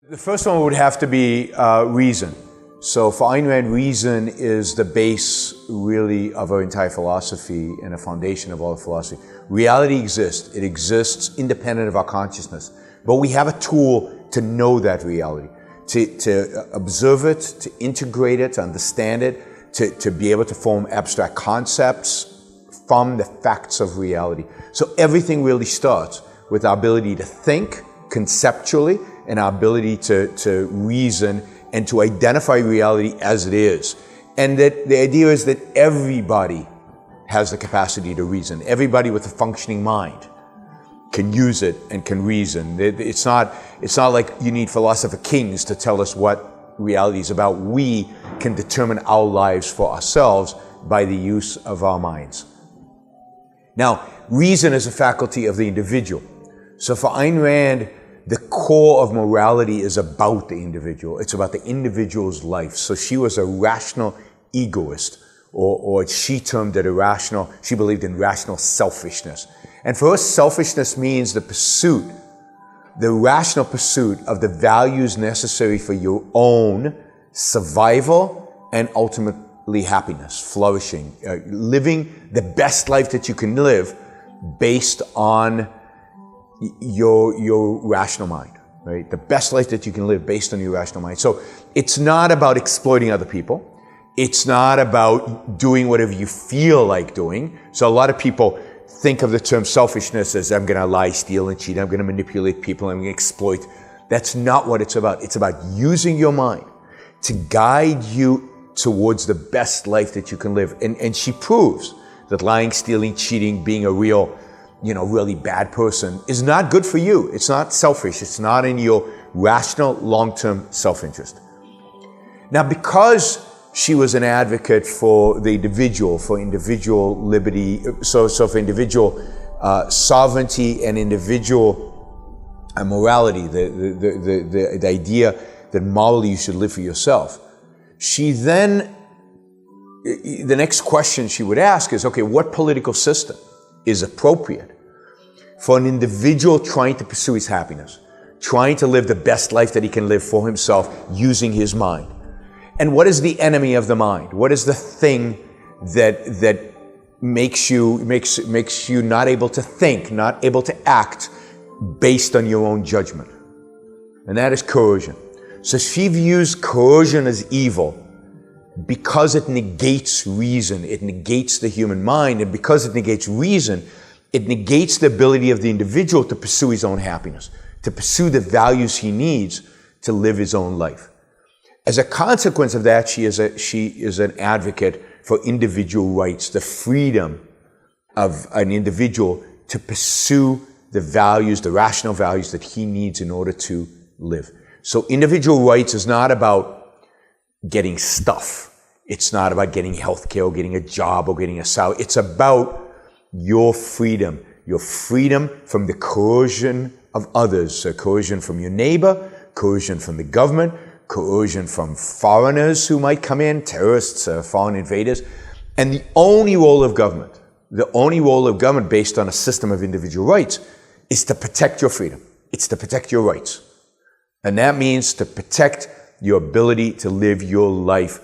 The first one would have to be reason. So for Ayn Rand, reason is the base, really, of our entire philosophy and a foundation of all philosophy. Reality exists. It exists independent of our consciousness. But we have a tool to know that reality, to observe it, to integrate it, to understand it, to be able to form abstract concepts from the facts of reality. So everything really starts with our ability to think conceptually and our ability to reason and to identify reality as it is. And that the idea is that everybody has the capacity to reason. Everybody with a functioning mind can use it and can reason. It's not like you need philosopher kings to tell us what reality is about. We can determine our lives for ourselves by the use of our minds. Now, reason is a faculty of the individual. So for Ayn Rand, the core of morality is about the individual. It's about the individual's life. So she was a rational egoist, or she termed it irrational. She believed in rational selfishness. And for her, selfishness means the rational pursuit of the values necessary for your own survival and ultimately happiness, flourishing, living the best life that you can live based on your rational mind, right? The best life that you can live based on your rational mind. So it's not about exploiting other people. It's not about doing whatever you feel like doing. So a lot of people think of the term selfishness as I'm going to lie, steal, and cheat. I'm going to manipulate people. I'm going to exploit. That's not what it's about. It's about using your mind to guide you towards the best life that you can live. And she proves that lying, stealing, cheating, being a really bad person is not good for you. It's not selfish. It's not in your rational, long-term self-interest. Now, because she was an advocate for the individual, for individual liberty, so for individual sovereignty and individual morality, the idea that morally you should live for yourself, she then, the next question she would ask is, okay, what political system is appropriate for an individual trying to pursue his happiness, trying to live the best life that he can live for himself using his mind? And what is the enemy of the mind? What is the thing that makes you not able to think, not able to act based on your own judgment? And that is coercion. So she views coercion as evil because it negates reason, it negates the human mind, and because it negates reason, it negates the ability of the individual to pursue his own happiness, to pursue the values he needs to live his own life. As a consequence of that, she is an advocate for individual rights, the freedom of an individual to pursue the values, the rational values that he needs in order to live. So individual rights is not about getting stuff. It's not about getting health care or getting a job or getting a salary. It's about your freedom from the coercion of others, coercion from your neighbor, coercion from the government, coercion from foreigners who might come in, terrorists, foreign invaders. And the only role of government based on a system of individual rights is to protect your freedom. It's to protect your rights. And that means to protect your ability to live your life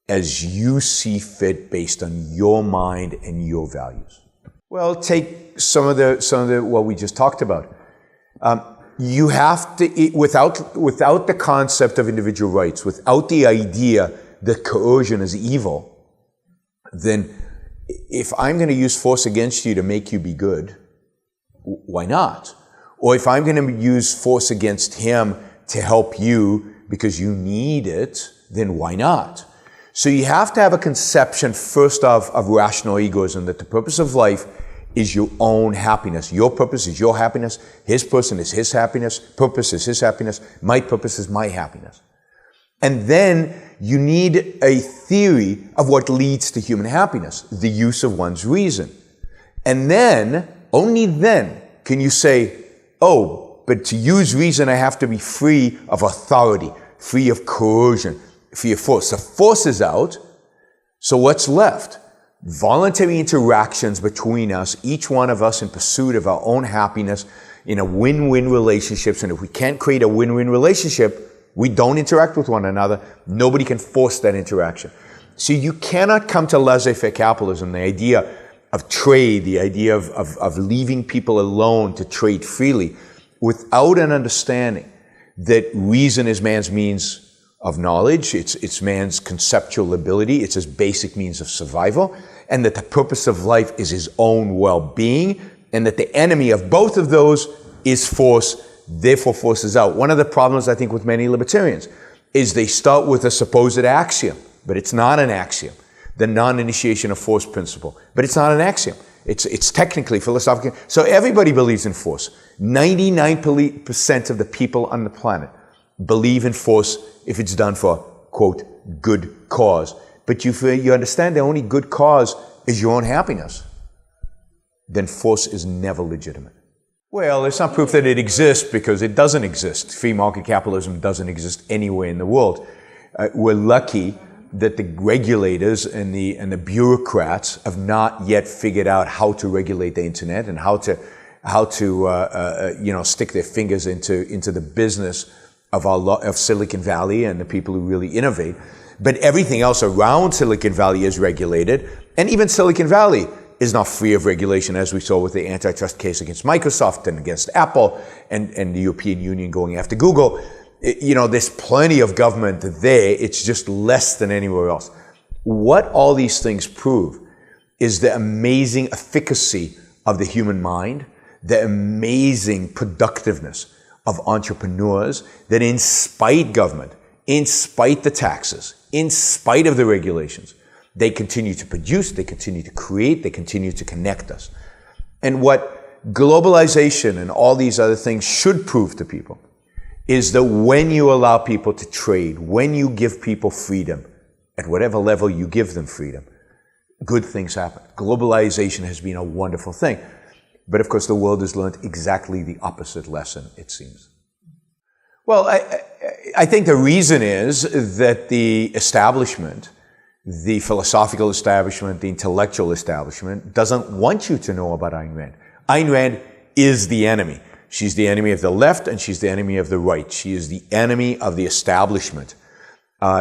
as you see fit based on your mind and your values. Well, take some of the what we just talked about. You have to, without the concept of individual rights, without the idea that coercion is evil, then if I'm going to use force against you to make you be good, why not? Or if I'm going to use force against him to help you because you need it, then why not? So you have to have a conception first of rational egoism, that the purpose of life is your own happiness. Your purpose is your happiness. His person is his happiness. Purpose is his happiness. My purpose is my happiness. And then you need a theory of what leads to human happiness, the use of one's reason. And then, only then, can you say, oh, but to use reason I have to be free of authority, free of coercion, free of force. So force is out, so what's left? voluntary interactions between us, each one of us in pursuit of our own happiness in a win-win relationships. And if we can't create a win-win relationship, we don't interact with one another. Nobody can force that interaction. So you cannot come to laissez-faire capitalism, the idea of trade, the idea of leaving people alone to trade freely, without an understanding that reason is man's means of knowledge, it's man's conceptual ability, it's his basic means of survival, and that the purpose of life is his own well-being, and that the enemy of both of those is force, therefore force is out. One of the problems, I think, with many libertarians is they start with a supposed axiom, but it's not an axiom. The non-initiation of force principle. But it's not an axiom. It's technically philosophical. So everybody believes in force. 99% of the people on the planet believe in force if it's done for, quote, good cause. But you understand the only good cause is your own happiness. Then force is never legitimate. Well, it's not proof that it exists because it doesn't exist. Free market capitalism doesn't exist anywhere in the world. We're lucky that the regulators and the bureaucrats have not yet figured out how to regulate the internet and how to stick their fingers into the business of Silicon Valley and the people who really innovate. But everything else around Silicon Valley is regulated, and even Silicon Valley is not free of regulation, as we saw with the antitrust case against Microsoft and against Apple and the European Union going after Google. There's plenty of government there. It's just less than anywhere else. What all these things prove is the amazing efficacy of the human mind, the amazing productiveness of entrepreneurs that in spite government, in spite the taxes, in spite of the regulations, they continue to produce, they continue to create, they continue to connect us. And what globalization and all these other things should prove to people is that when you allow people to trade, when you give people freedom, at whatever level you give them freedom, good things happen. Globalization has been a wonderful thing. But of course, the world has learned exactly the opposite lesson, it seems. Well, I think the reason is that the establishment, the philosophical establishment, the intellectual establishment, doesn't want you to know about Ayn Rand. Ayn Rand is the enemy. She's the enemy of the left and she's the enemy of the right. She is the enemy of the establishment.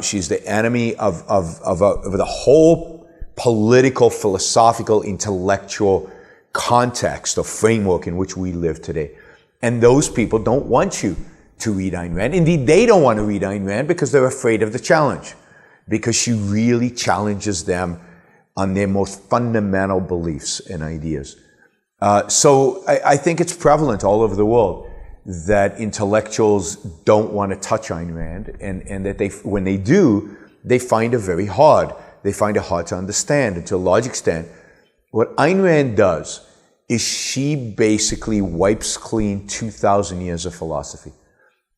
She's the enemy of the whole political, philosophical, intellectual context or framework in which we live today. And those people don't want you to read Ayn Rand. Indeed, they don't want to read Ayn Rand because they're afraid of the challenge, because she really challenges them on their most fundamental beliefs and ideas. So I think it's prevalent all over the world that intellectuals don't want to touch Ayn Rand, and that when they do, they find it very hard. They find it hard to understand. And to a large extent, what Ayn Rand does is she basically wipes clean 2,000 years of philosophy.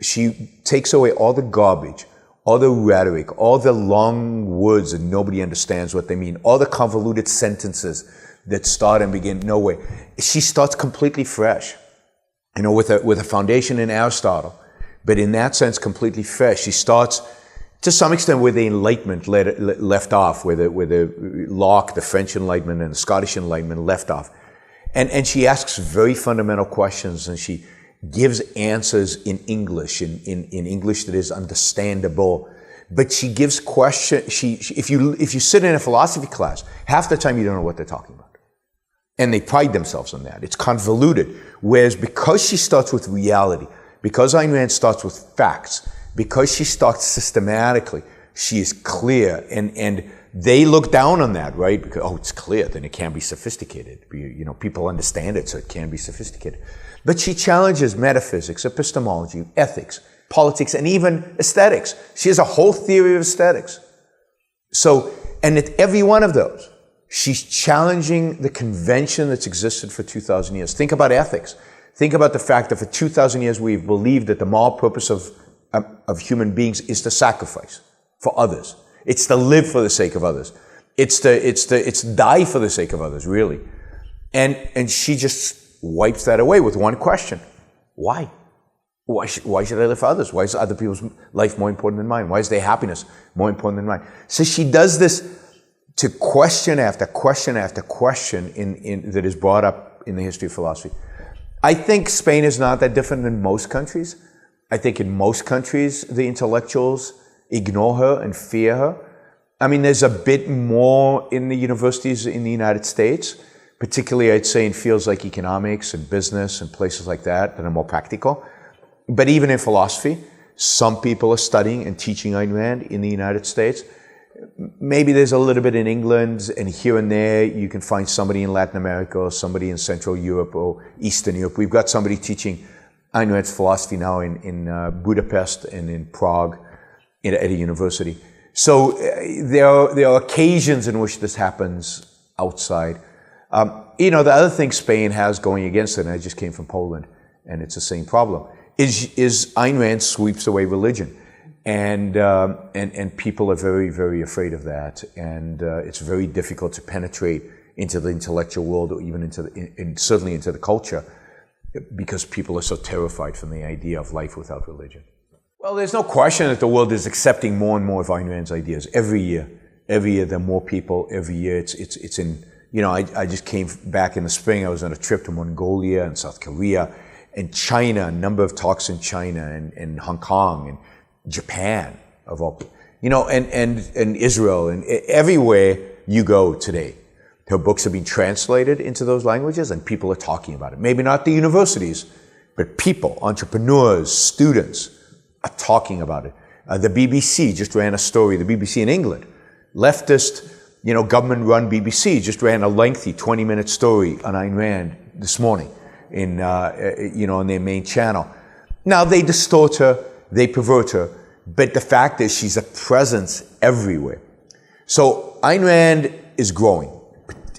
She takes away all the garbage, all the rhetoric, all the long words that nobody understands what they mean, all the convoluted sentences that start and begin nowhere. She starts completely fresh, with a foundation in Aristotle, but in that sense completely fresh. She starts to some extent where the Enlightenment left off, where the Locke, the French Enlightenment and the Scottish Enlightenment left off. And she asks very fundamental questions, and she gives answers in English, in English that is understandable. But she gives questions. If you sit in a philosophy class, half the time you don't know what they're talking about. And they pride themselves on that. It's convoluted. Whereas because she starts with reality, because Ayn Rand starts with facts, because she starts systematically, she is clear. And they look down on that, right? Because, it's clear, then it can be sophisticated. People understand it, so it can be sophisticated. But she challenges metaphysics, epistemology, ethics, politics, and even aesthetics. She has a whole theory of aesthetics. So, and at every one of those, she's challenging the convention that's existed for 2,000 years. Think about ethics. Think about the fact that for 2,000 years we've believed that the moral purpose of human beings is to sacrifice for others. It's to live for the sake of others. It's to die for the sake of others, really. And she just wipes that away with one question. Why? Why should I live for others? Why is other people's life more important than mine? Why is their happiness more important than mine? So she does this to question after question after question that is brought up in the history of philosophy. I think Spain is not that different than most countries. I think in most countries, the intellectuals ignore her and fear her. I mean, there's a bit more in the universities in the United States, particularly I'd say in fields like economics and business and places like that are more practical. But even in philosophy, some people are studying and teaching Ayn Rand in the United States. Maybe there's a little bit in England, and here and there you can find somebody in Latin America or somebody in Central Europe or Eastern Europe. We've got somebody teaching Ayn Rand's philosophy now in Budapest and in Prague at a university. So there are occasions in which this happens outside. The other thing Spain has going against it, and I just came from Poland, and it's the same problem, is Ayn Rand sweeps away religion. And people are very, very afraid of that. And it's very difficult to penetrate into the intellectual world or even certainly into the culture, because people are so terrified from the idea of life without religion. Well, there's no question that the world is accepting more and more of Ayn Rand's ideas every year. Every year there are more people. Every year it's in, I just came back in the spring. I was on a trip to Mongolia and South Korea and China, a number of talks in China and Hong Kong and Japan, of all, and Israel, and everywhere you go today. Her books have been translated into those languages and people are talking about it. Maybe not the universities, but people, entrepreneurs, students are talking about it. The BBC just ran a story, the BBC in England, leftist, government-run BBC just ran a lengthy 20-minute story on Ayn Rand this morning in their main channel. Now, they distort her, they pervert her, but the fact is she's a presence everywhere. So Ayn Rand is growing.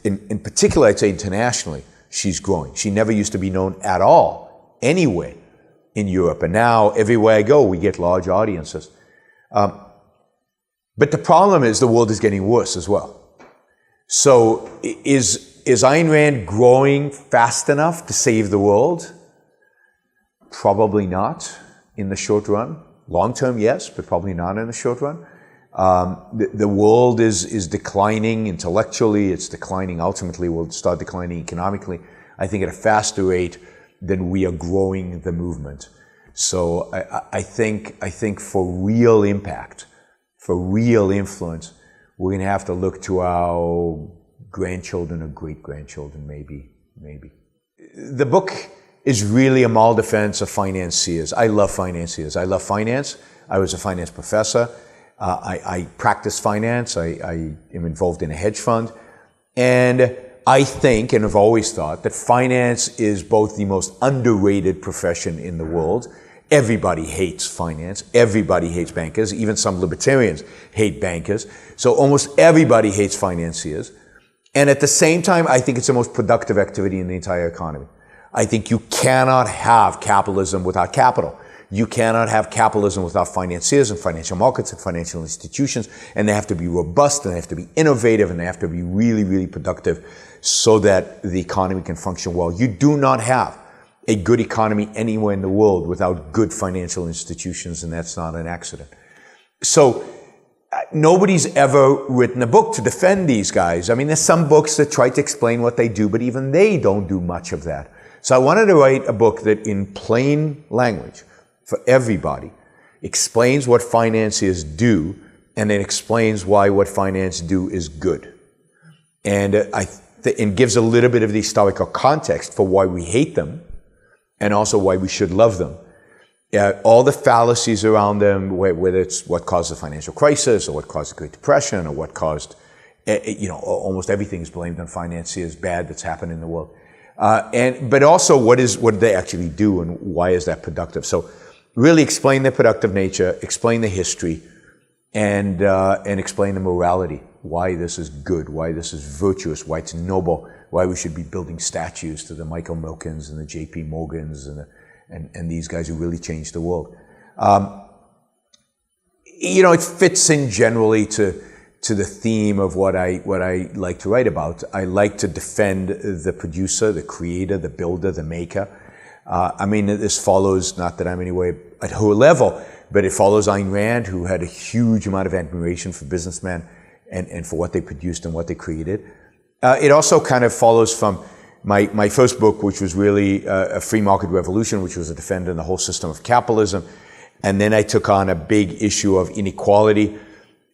In particular, I'd say internationally, she's growing. She never used to be known at all anywhere in Europe. And now, everywhere I go, we get large audiences. But the problem is the world is getting worse as well. So is Ayn Rand growing fast enough to save the world? Probably not in the short run. Long term, yes, but probably not in the short run. The world is declining intellectually. It's declining. Ultimately, will start declining economically. I think at a faster rate than we are growing the movement. So I think for real impact, for real influence, we're going to have to look to our grandchildren or great-grandchildren, maybe. The book is really a mal defense of financiers. I love financiers. I love finance. I was a finance professor. I practice finance. I am involved in a hedge fund. And I think, and have always thought, that finance is both the most underrated profession in the world. Everybody hates finance. Everybody hates bankers. Even some libertarians hate bankers. So almost everybody hates financiers. And at the same time, I think it's the most productive activity in the entire economy. I think you cannot have capitalism without capital. You cannot have capitalism without financiers and financial markets and financial institutions. And they have to be robust, and they have to be innovative, and they have to be really, really productive so that the economy can function well. You do not have a good economy anywhere in the world without good financial institutions, and that's not an accident. So nobody's ever written a book to defend these guys. I mean, there's some books that try to explain what they do, but even they don't do much of that. So I wanted to write a book that in plain language for everybody explains what financiers do, and it explains why what finance do is good. And it gives a little bit of the historical context for why we hate them and also why we should love them. All the fallacies around them, whether it's what caused the financial crisis or what caused the Great Depression or what caused, almost everything is blamed on financiers, bad that's happened in the world. But also what do they actually do and why is that productive? So really explain their productive nature, explain the history, and explain the morality, why this is good, why this is virtuous, why it's noble, why we should be building statues to the Michael Milkens and the J.P. Morgans and these guys who really changed the world. It fits in generally to the theme of what I like to write about. I like to defend the producer, the creator, the builder, the maker. This follows, not that I'm anyway at her level, but it follows Ayn Rand, who had a huge amount of admiration for businessmen and for what they produced and what they created. It also kind of follows from my first book, which was really a free market revolution, which was a defender in the whole system of capitalism. And then I took on a big issue of inequality,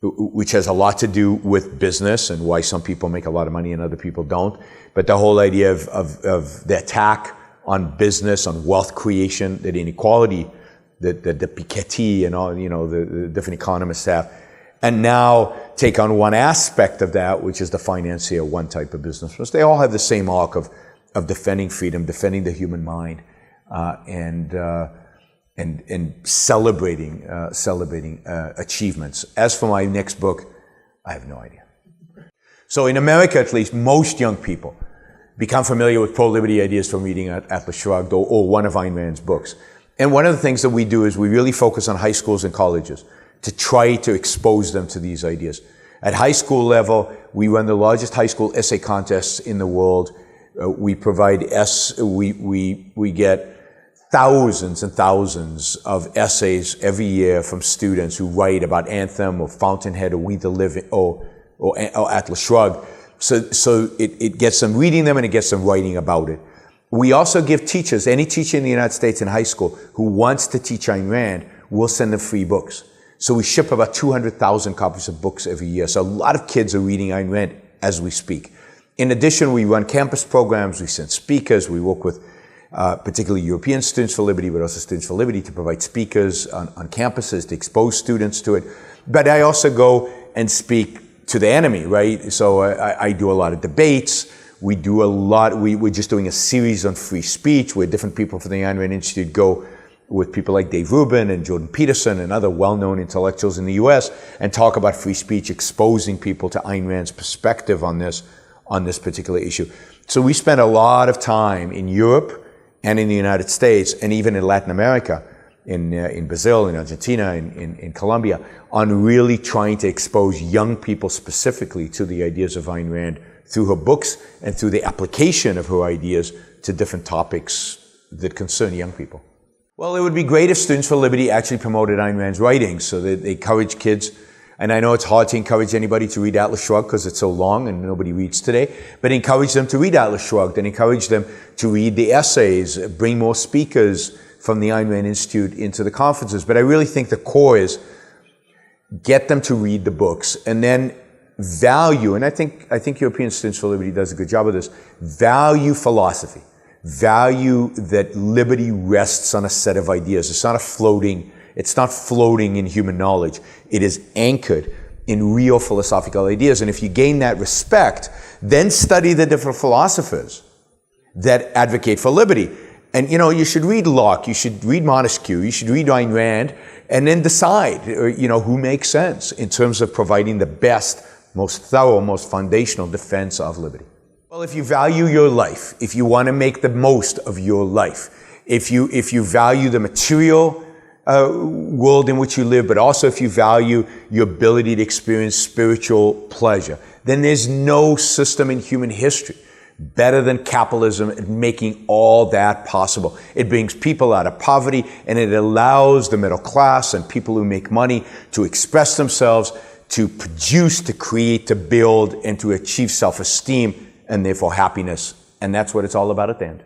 which has a lot to do with business and why some people make a lot of money and other people don't. But the whole idea of the attack on business, on wealth creation, that inequality, the Piketty and all, the different economists have. And now take on one aspect of that, which is the financier, one type of business. They all have the same arc of defending freedom, defending the human mind, and celebrating achievements. As for my next book, I have no idea. So in America, at least, most young people become familiar with pro-liberty ideas from reading Atlas Shrugged or one of Ayn Rand's books. And one of the things that we do is we really focus on high schools and colleges to try to expose them to these ideas. At high school level, we run the largest high school essay contests in the world. We provide we get thousands and thousands of essays every year from students who write about Anthem or Fountainhead or We the Living or Atlas Shrugged. So it gets them reading them and it gets them writing about it. We also give teachers, any teacher in the United States in high school who wants to teach Ayn Rand, we'll send them free books. So we ship about 200,000 copies of books every year. So a lot of kids are reading Ayn Rand as we speak. In addition, we run campus programs, we send speakers, we work with particularly European Students for Liberty, but also Students for Liberty to provide speakers on campuses to expose students to it. But I also go and speak to the enemy, right? So I do a lot of debates. We do a lot, we're just doing a series on free speech where different people from the Ayn Rand Institute go with people like Dave Rubin and Jordan Peterson and other well-known intellectuals in the US and talk about free speech, exposing people to Ayn Rand's perspective on this particular issue. So we spend a lot of time in Europe and in the United States and even in Latin America, in Brazil, in Argentina, in Colombia, on really trying to expose young people specifically to the ideas of Ayn Rand through her books and through the application of her ideas to different topics that concern young people. Well, it would be great if Students for Liberty actually promoted Ayn Rand's writings so that they encourage kids. And I know it's hard to encourage anybody to read Atlas Shrugged because it's so long and nobody reads today, but encourage them to read Atlas Shrugged and encourage them to read the essays, bring more speakers from the Ayn Rand Institute into the conferences. But I really think the core is get them to read the books and then value, and I think European Students for Liberty does a good job of this, value philosophy. Value that liberty rests on a set of ideas. It's not floating in human knowledge. It is anchored in real philosophical ideas. And if you gain that respect, then study the different philosophers that advocate for liberty. And you should read Locke, you should read Montesquieu, you should read Ayn Rand, and then decide, who makes sense in terms of providing the best, most thorough, most foundational defense of liberty. Well, if you value your life, if you want to make the most of your life, if you value the material world in which you live, but also if you value your ability to experience spiritual pleasure, then there's no system in human history better than capitalism at making all that possible. It brings people out of poverty and it allows the middle class and people who make money to express themselves, to produce, to create, to build, and to achieve self-esteem and therefore happiness. And that's what it's all about at the end.